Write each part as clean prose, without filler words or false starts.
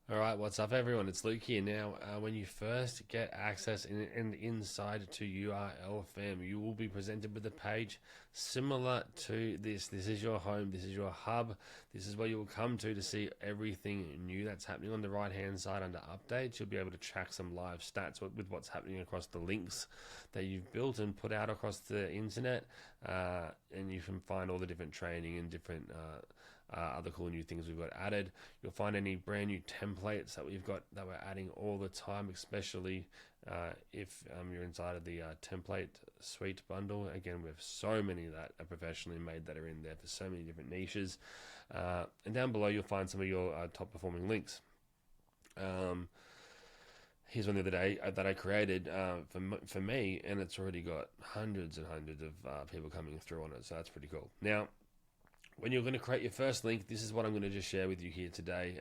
All right, what's up, everyone? It's Luke here. Now, when you first get access and inside to URLFam, you will be presented with a page similar to this. This is your home. This is your hub. This is where you will come to see everything new that's happening. On the right-hand side under updates, you'll be able to track some live stats with what's happening across the links that you've built and put out across the internet, and you can find all the different training and different other cool new things we've got added. You'll find any brand new templates that we've got that we're adding all the time, especially if you're inside of the template suite bundle. Again, we have so many that are professionally made that are in there for so many different niches. And down below, you'll find some of your top performing links. Here's one the other day that I created for me, and it's already got hundreds and hundreds of people coming through on it, so that's pretty cool. Now, when you're going to create your first link, this is what I'm going to just share with you here today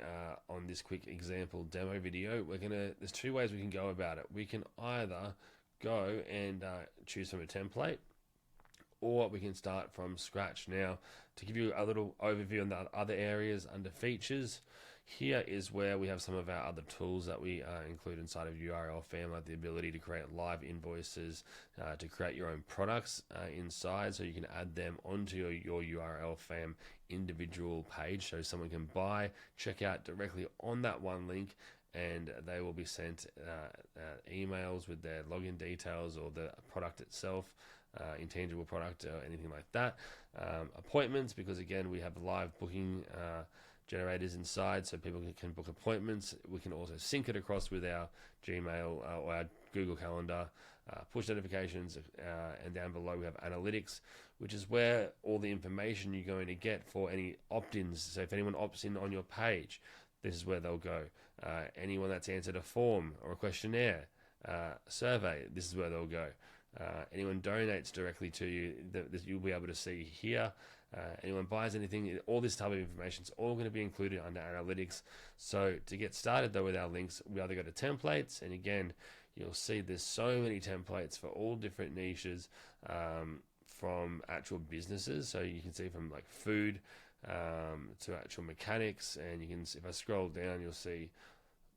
on this quick example demo video. There's two ways we can go about it. We can either go and choose from a template, or we can start from scratch. Now, to give you a little overview on the other areas under features, here is where we have some of our other tools that we include inside of URLFam, like the ability to create live invoices, to create your own products inside, so you can add them onto your URLFam individual page, so someone can buy, check out directly on that one link, and they will be sent emails with their login details or the product itself, intangible product or anything like that. Appointments, because again we have live booking generators inside, so people can book appointments. We can also sync it across with our Gmail or our Google Calendar, push notifications, and down below we have analytics, which is where all the information you're going to get for any opt-ins. So if anyone opts in on your page, this is where they'll go. Anyone that's answered a form or a questionnaire, survey, this is where they'll go. Anyone donates directly to you, you'll be able to see here. Anyone buys anything, all this type of information is all going to be included under analytics. So to get started though with our links, we either go to templates, and again, you'll see there's so many templates for all different niches, from actual businesses. So you can see from like food to actual mechanics, and you can, if I scroll down, you'll see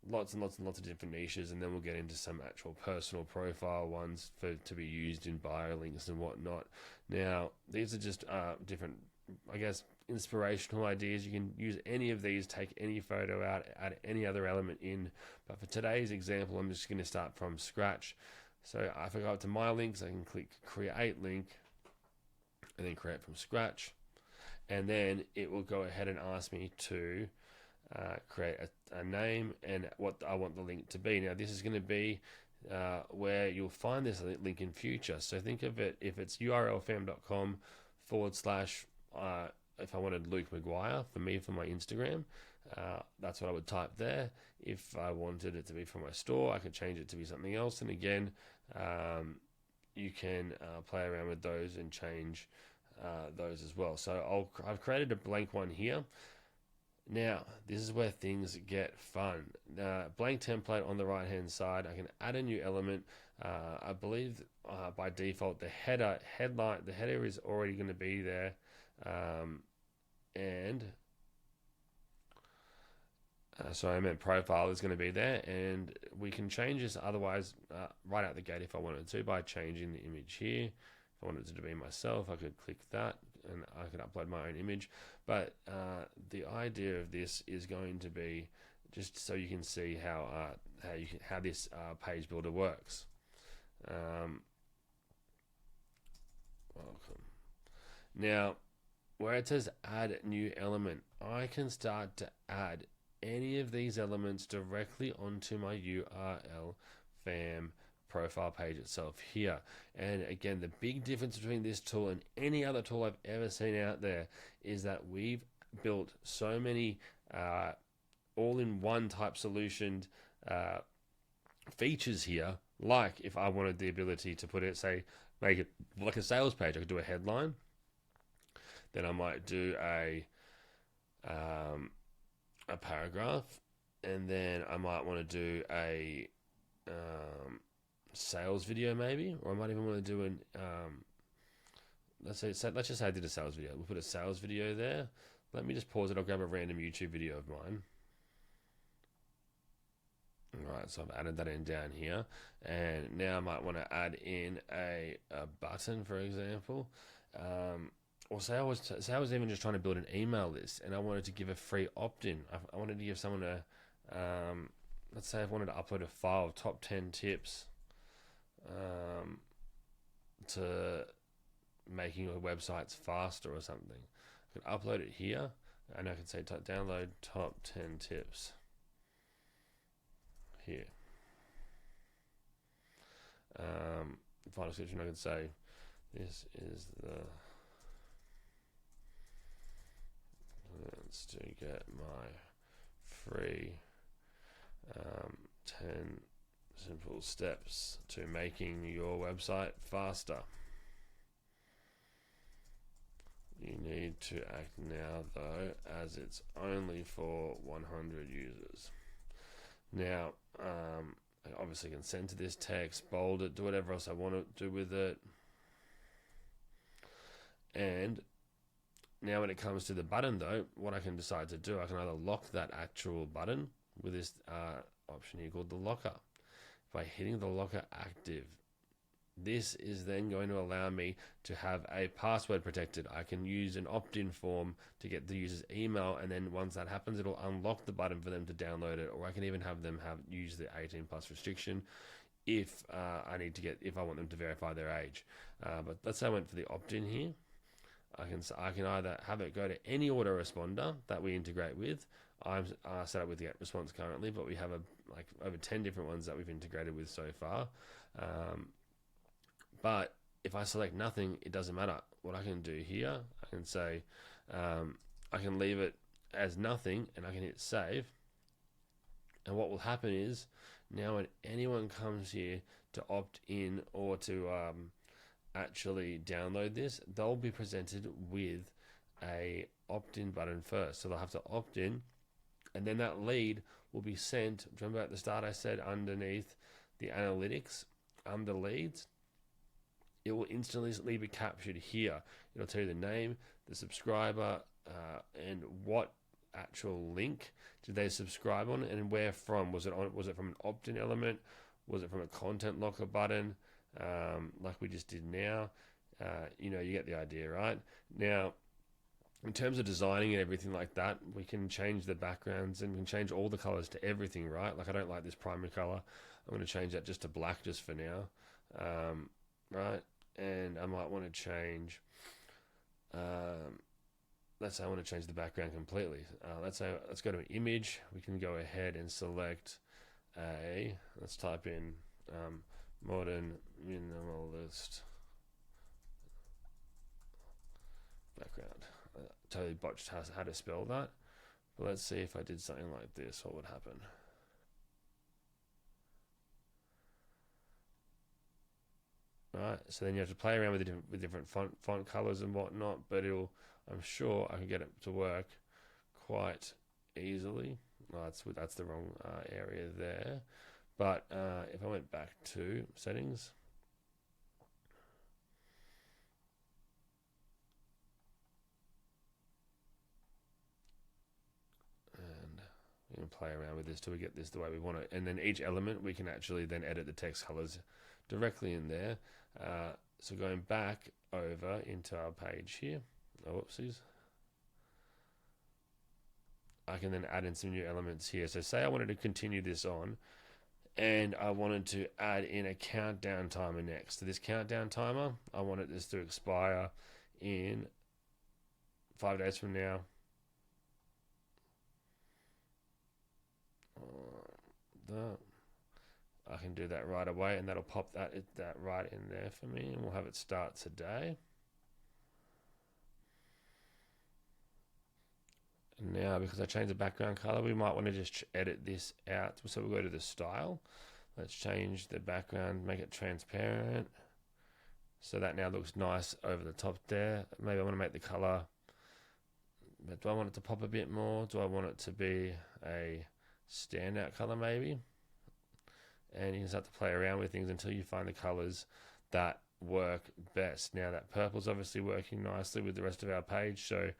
lots and lots and lots of different niches, and then we'll get into some actual personal profile ones to be used in bio links and whatnot. Now, these are just different, I guess, inspirational ideas. You can use any of these, take any photo out, add any other element in, but for today's example, I'm just going to start from scratch. So if I go up to my links, I can click create link and then create from scratch, and then it will go ahead and ask me to create a name and what I want the link to be. Now, this is going to be where you'll find this link in future. So think of it, if it's urlfam.com / if I wanted Luke McGuire for my Instagram, that's what I would type there. If I wanted it to be for my store, I could change it to be something else. And again, you can play around with those and change those as well. So I've created a blank one here. Now, this is where things get fun. Blank template on the right hand side. I can add a new element. I believe by default the header is already going to be there, sorry, I meant profile is going to be there, and we can change this otherwise right out the gate if I wanted to by changing the image here. If I wanted it to be myself, I could click that and I could upload my own image. But the idea of this is going to be just so you can see how this page builder works. Welcome. Now, where it says add new element, I can start to add any of these elements directly onto my URLFam profile page itself here. And again, the big difference between this tool and any other tool I've ever seen out there is that we've built so many all-in-one type solution features here. Like if I wanted the ability to put it, say, make it like a sales page, I could do a headline. Then I might do a paragraph, and then I might want to do a sales video maybe, or I might even want to do an let's just say I did a sales video. We'll put a sales video there. Let me just pause it. I'll grab a random YouTube video of mine. Right, so I've added that in down here, and now I might want to add in a button, for example. Or say I was even just trying to build an email list, and I wanted to give a free opt-in. I wanted to give someone let's say I wanted to upload a file of top 10 tips to making your websites faster or something. I could upload it here, and I could say download top 10 tips here. Final description, I could say this is the to get my free 10 simple steps to making your website faster. You need to act now though, as it's only for 100 users. Now, I obviously can send to this text, bold it, do whatever else I want to do with it. And now when it comes to the button though, what I can decide to do, I can either lock that actual button with this option here called the locker. By hitting the locker active, this is then going to allow me to have a password protected. I can use an opt-in form to get the user's email, and then once that happens, it'll unlock the button for them to download it, or I can even have them use the 18 plus restriction if if I want them to verify their age. But let's say I went for the opt-in here. I can either have it go to any autoresponder that we integrate with. I'm set up with the GetResponse currently, but we have over 10 different ones that we've integrated with so far. But if I select nothing, it doesn't matter. What I can do here, I can say, I can leave it as nothing, and I can hit save. And what will happen is, now when anyone comes here to opt in or to actually download this, they'll be presented with a opt-in button first. So they'll have to opt in, and then that lead will be sent. Remember at the start I said underneath the analytics, under leads, it will instantly be captured here. It'll tell you the name, the subscriber, and what actual link did they subscribe on, and where from. Was it from an opt-in element? Was it from a content locker button, like we just did now? You get the idea, right? Now, in terms of designing and everything like that, we can change the backgrounds and we can change all the colors to everything, right? Like I don't like this primary color. I'm going to change that just to black just for now, right? And I might want to change, let's say I want to change the background completely. Let's go to an image. We can go ahead and select let's type in modern minimalist background. Totally botched how to spell that, but let's see if I did something like this, what would happen. Right, so then you have to play around with different font colors and whatnot, but I'm sure I can get it to work quite easily. Oh, that's the wrong area there. But if I went back to settings, and we can play around with this till we get this the way we want it. And then each element, we can actually then edit the text colors directly in there. So going back over into our page here, whoopsies. I can then add in some new elements here. So say I wanted to continue this on, and I wanted to add in a countdown timer next. So this countdown timer, I wanted this to expire in 5 days from now. I can do that right away, and that'll pop that right in there for me, and we'll have it start today. And now, because I changed the background color, we might want to just edit this out. So we'll go to the style. Let's change the background, make it transparent. So that now looks nice over the top there. Maybe I want to make the color, but do I want it to pop a bit more? Do I want it to be a standout color maybe? And you can start to play around with things until you find the colors that work best. Now that purple's obviously working nicely with the rest of our page, so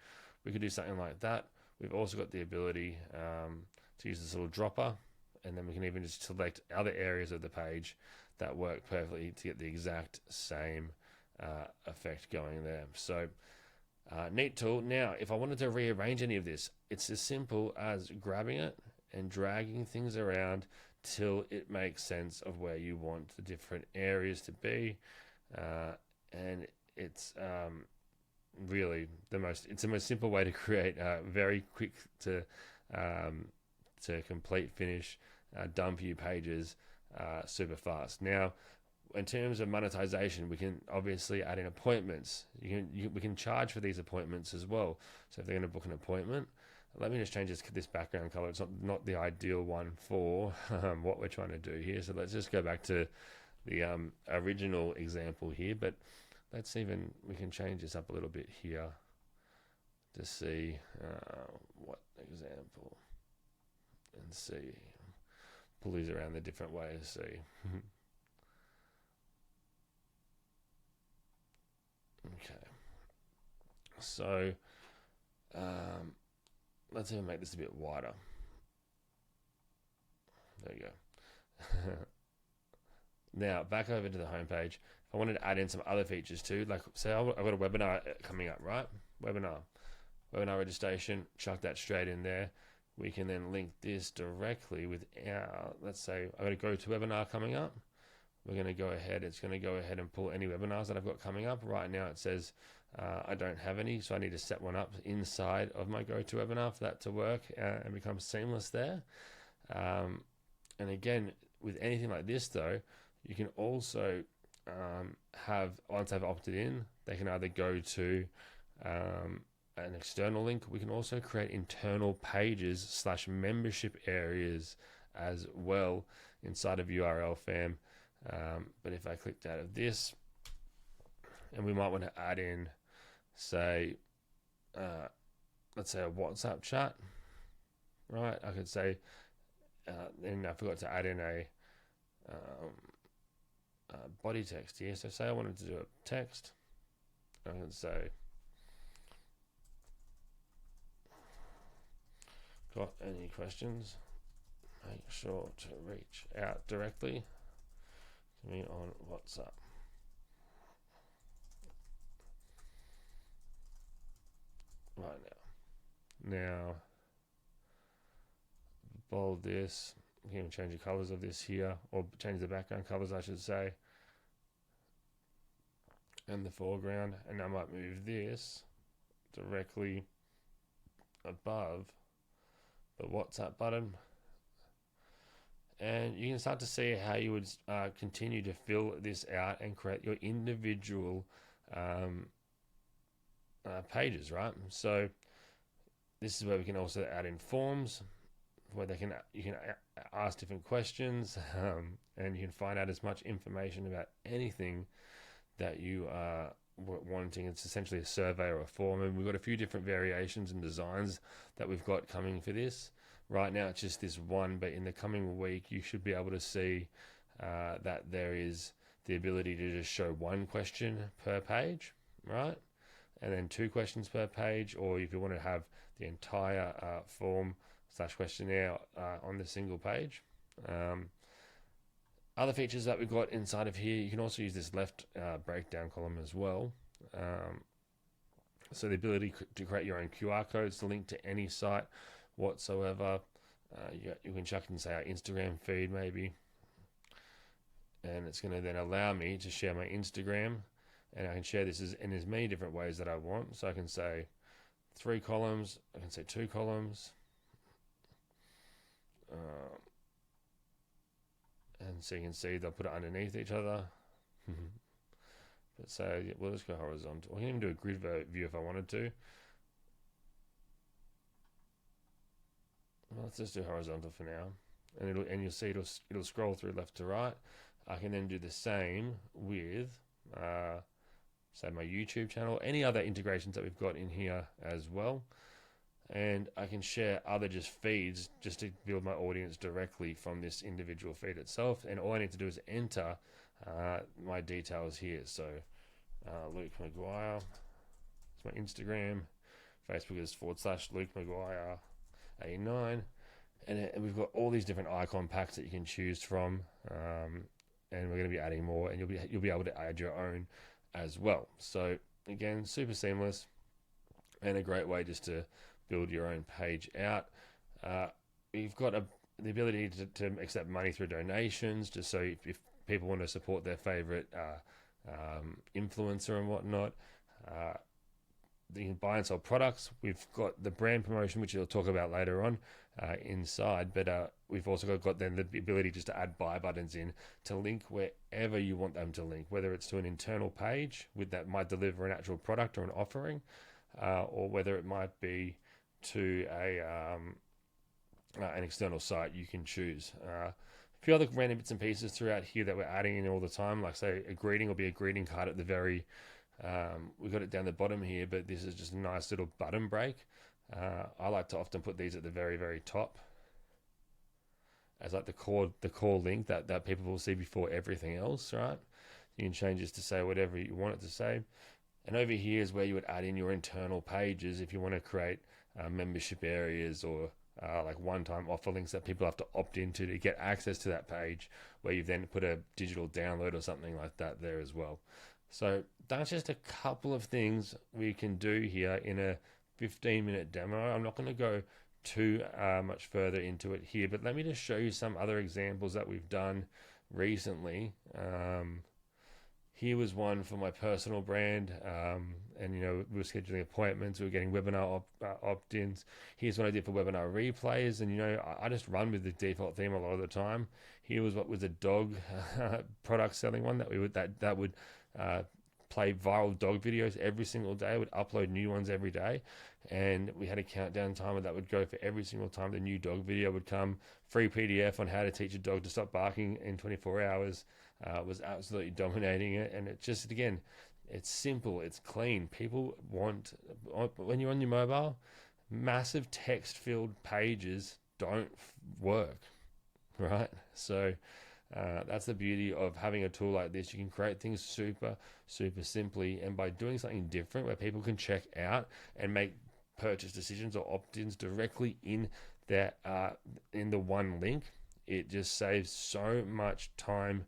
we could do something like that. We've also got the ability to use this little dropper and then we can even just select other areas of the page that work perfectly to get the exact same effect going there. So neat tool. Now, if I wanted to rearrange any of this, it's as simple as grabbing it and dragging things around till it makes sense of where you want the different areas to be. And it's really the most simple way to create very quick to complete, finish, done for you pages super fast. Now, in terms of monetization, we can obviously add in appointments. We can charge for these appointments as well. So if they're going to book an appointment, let me just change this background color. It's not the ideal one for what we're trying to do here. So let's just go back to the original example here. But we can change this up a little bit here to see what example, and see, pull these around the different ways, see. Okay, so let's even make this a bit wider. There you go. Now back over to the home page. If I wanted to add in some other features too, like say I've got a webinar coming up, right? Webinar registration, chuck that straight in there. We can then link this directly with our, let's say I've got a GoToWebinar coming up. We're going to go ahead, it's going to go ahead and pull any webinars that I've got coming up. Right now it says I don't have any, so I need to set one up inside of my GoToWebinar for that to work and become seamless there. And again, with anything like this though, you can also have, once they've opted in, they can either go to an external link. We can also create internal pages / membership areas as well inside of URLFam. But if I clicked out of this, and we might want to add in, say, let's say a WhatsApp chat, right? I could say, then I forgot to add in a body text here. So say I wanted to do a text, I can say, got any questions? Make sure to reach out directly to me on WhatsApp. Right now, bold this. You can change the colors of this here, or change the background colors, I should say, and the foreground. And I might move this directly above the WhatsApp button. And you can start to see how you would continue to fill this out and create your individual pages, right? So this is where we can also add in forms, where you can ask different questions, and you can find out as much information about anything that you are wanting. It's essentially a survey or a form, and we've got a few different variations and designs that we've got coming for this. Right now it's just this one, but in the coming week you should be able to see that there is the ability to just show one question per page, right? And then 2 questions per page, or if you want to have the entire form / questionnaire on the single page. Other features that we've got inside of here, you can also use this left breakdown column as well. So the ability to create your own QR codes to link to any site whatsoever. You can chuck in, say, our Instagram feed maybe, and it's going to then allow me to share my Instagram, and I can share this in as many different ways that I want. So I can say 3 columns, I can say 2 columns, and so you can see they'll put it underneath each other. But so we'll just go horizontal. I can even do a grid view if I wanted to. Well, let's just do horizontal for now, and you'll see it'll scroll through left to right. I can then do the same with say my YouTube channel, any other integrations that we've got in here as well, and I can share other just feeds just to build my audience directly from this individual feed itself. And all I need to do is enter my details here. So Luke Maguire, it's my Instagram. Facebook is /Luke Maguire 89, and we've got all these different icon packs that you can choose from, and we're going to be adding more, and you'll be able to add your own as well. So again, super seamless and a great way just to build your own page out. You've got the ability to accept money through donations, just so if people want to support their favorite influencer and whatnot. You can buy and sell products. We've got the brand promotion, which we'll talk about later on inside, but we've also got then the ability just to add buy buttons in to link wherever you want them to link, whether it's to an internal page with that might deliver an actual product or an offering, or whether it might be to an external site. You can choose. A few other random bits and pieces throughout here that we're adding in all the time, like say a greeting will be a greeting card at the very we've got it down the bottom here, but this is just a nice little button break. I like to often put these at the very, very top as like the core link that people will see before everything else, right? You can change this to say whatever you want it to say. And over here is where you would add in your internal pages if you want to create membership areas or like one-time offer links that people have to opt into to get access to that page, where you've then put a digital download or something like that there as well. So that's just a couple of things we can do here in a 15-minute demo. I'm not going to go too much further into it here, but let me just show you some other examples that we've done recently. Here was one for my personal brand, and we were scheduling appointments, we were getting webinar opt-ins. Here's what I did for webinar replays, and I just run with the default theme a lot of the time. Here was what was a dog product selling one that would play viral dog videos every single day. Would upload new ones every day, and we had a countdown timer that would go for every single time the new dog video would come. Free PDF on how to teach a dog to stop barking in 24 hours. Was absolutely dominating it, and it just, again, it's simple, it's clean. People want, when you're on your mobile, massive text-filled pages don't work, right? So that's the beauty of having a tool like this. You can create things super simply, and by doing something different where people can check out and make purchase decisions or opt-ins directly in their in the one link, it just saves so much time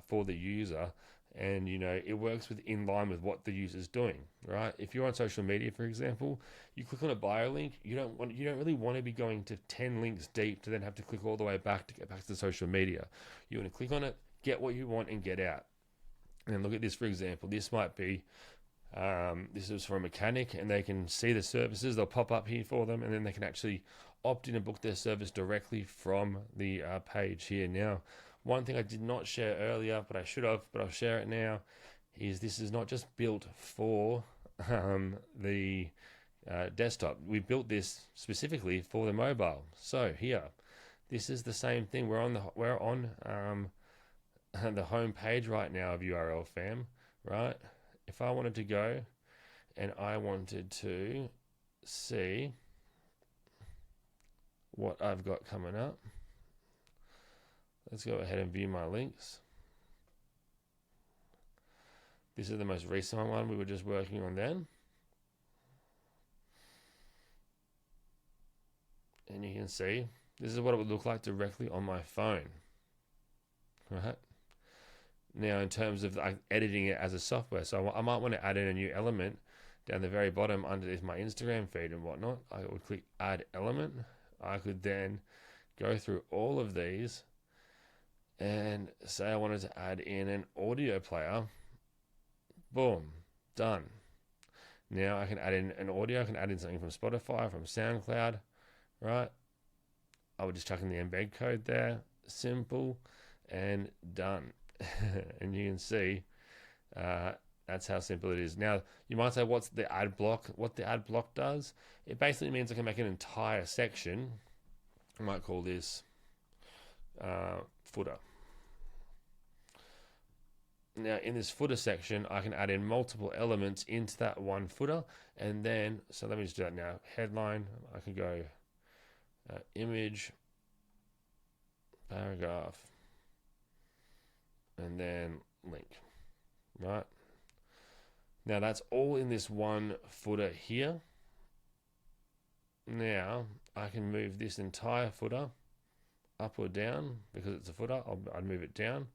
for the user, and it works in line with what the user's doing, right? If you're on social media, for example, you click on a bio link, you don't really want to be going to 10 links deep to then have to click all the way back to get back to the social media. You want to click on it, get what you want, and get out. And look at this, for example. This might be this is for a mechanic, and they can see the services. They'll pop up here for them, and then they can actually opt in and book their service directly from the page here. Now, one thing I did not share earlier, but I should have, but I'll share it now, is this is not just built for the desktop. We built this specifically for the mobile. So here, this is the same thing. We're on the home page right now of URLFam, right? If I wanted to go and I wanted to see what I've got coming up, let's go ahead and view my links. This is the most recent one we were just working on then. And you can see, this is what it would look like directly on my phone. Right? Now, in terms of editing it as a software, so I might want to add in a new element down the very bottom underneath my Instagram feed and whatnot. I would click Add Element. I could then go through all of these and say I wanted to add in an audio player. Boom, done. Now I can add in an audio. I can add in something from Spotify, from SoundCloud, right? I would just chuck in the embed code there. Simple and done. And you can see that's how simple it is. Now, you might say, what's the ad block? What the ad block does, it basically means I can make an entire section. I might call this footer. Now, in this footer section, I can add in multiple elements into that one footer. And then, so let me just do that now. Headline, I can go image, paragraph, and then link, right? Now, that's all in this one footer here. Now I can move this entire footer up or down because it's a footer. I'd move it down.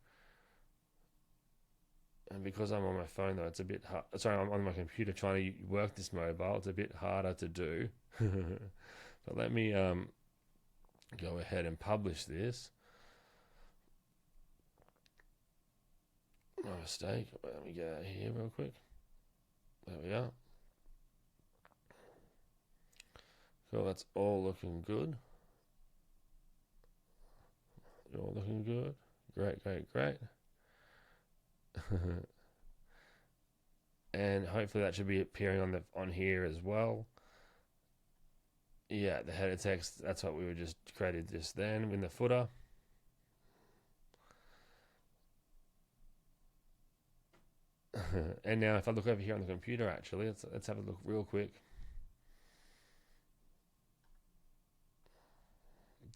And because I'm on my phone, though, it's a bit hard. Sorry, I'm on my computer trying to work this mobile. It's a bit harder to do. But let me go ahead and publish this. My mistake. Let me get out of here real quick. There we are. Cool, that's all looking good. You're all looking good. Great, great, great. And hopefully that should be appearing on here as well. Yeah, the header text, that's what we were just created just then in the footer. And now if I look over here on the computer, actually, let's have a look real quick.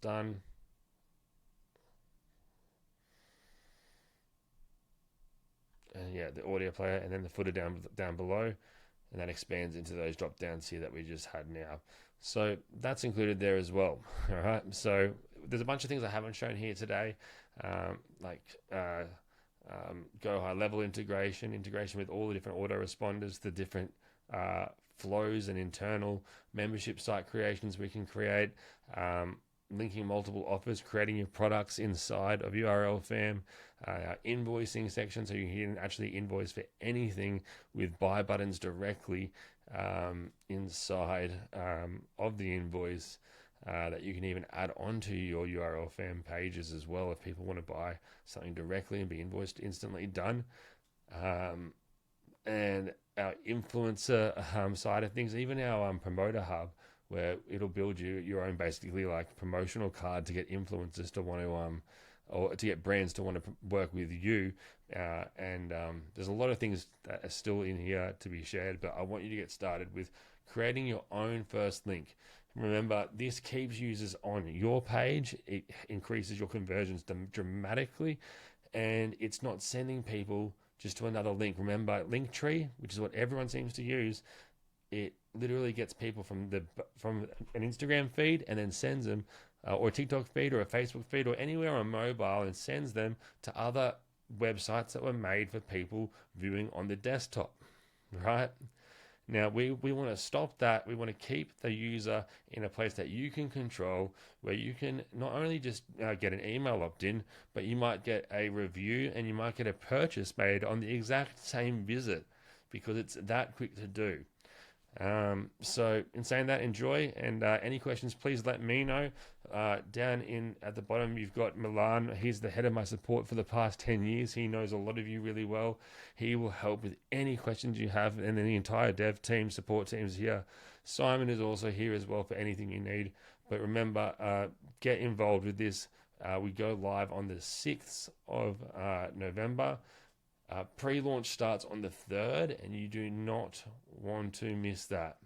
Done. And yeah, the audio player, and then the footer down below, and that expands into those drop downs here that we just had now. So that's included there as well. All right. So there's a bunch of things I haven't shown here today, like go high level integration with all the different autoresponders, the different flows and internal membership site creations we can create, linking multiple offers, creating your products inside of URLFam, our invoicing section, so you can actually invoice for anything with buy buttons directly inside of the invoice, that you can even add onto your URLFam pages as well if people want to buy something directly and be invoiced instantly done. And our influencer side of things, even our promoter hub, where it'll build you your own basically like promotional card to get influencers to want to or to get brands to want to work with you. And there's a lot of things that are still in here to be shared, but I want you to get started with creating your own first link. Remember, this keeps users on your page. It increases your conversions dramatically, and it's not sending people just to another link. Remember, Linktree, which is what everyone seems to use, it literally gets people from an Instagram feed and then sends them, or a TikTok feed or a Facebook feed or anywhere on mobile, and sends them to other websites that were made for people viewing on the desktop, right? Now, we want to stop that. We want to keep the user in a place that you can control, where you can not only just get an email opt-in, but you might get a review and you might get a purchase made on the exact same visit, because it's that quick to do. So in saying that, enjoy, and any questions, please let me know. Down in at the bottom, you've got Milan. He's the head of my support for the past 10 years. He knows a lot of you really well. He will help with any questions you have, and then the entire dev team, support teams here. Simon is also here as well for anything you need. But remember, get involved with this. We go live on the 6th of November. Pre-launch starts on the 3rd, and you do not want to miss that.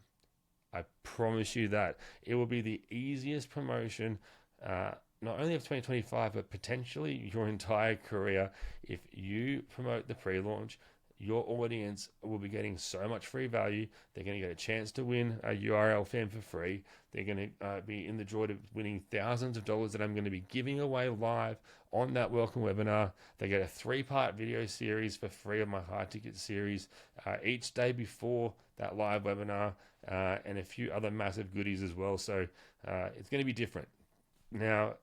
I promise you that. It will be the easiest promotion, not only of 2025, but potentially your entire career. If you promote the pre-launch, your audience will be getting so much free value. They're going to get a chance to win a URLFam for free. They're going to be in the draw to winning thousands of dollars that I'm going to be giving away live on that welcome webinar. They get a 3-part video series for free of my high ticket series each day before that live webinar, and a few other massive goodies as well. So it's going to be different. Now,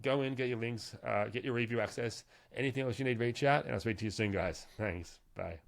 go in, get your links, get your review access. Anything else you need, reach out, and I'll speak to you soon, guys. Thanks. Bye.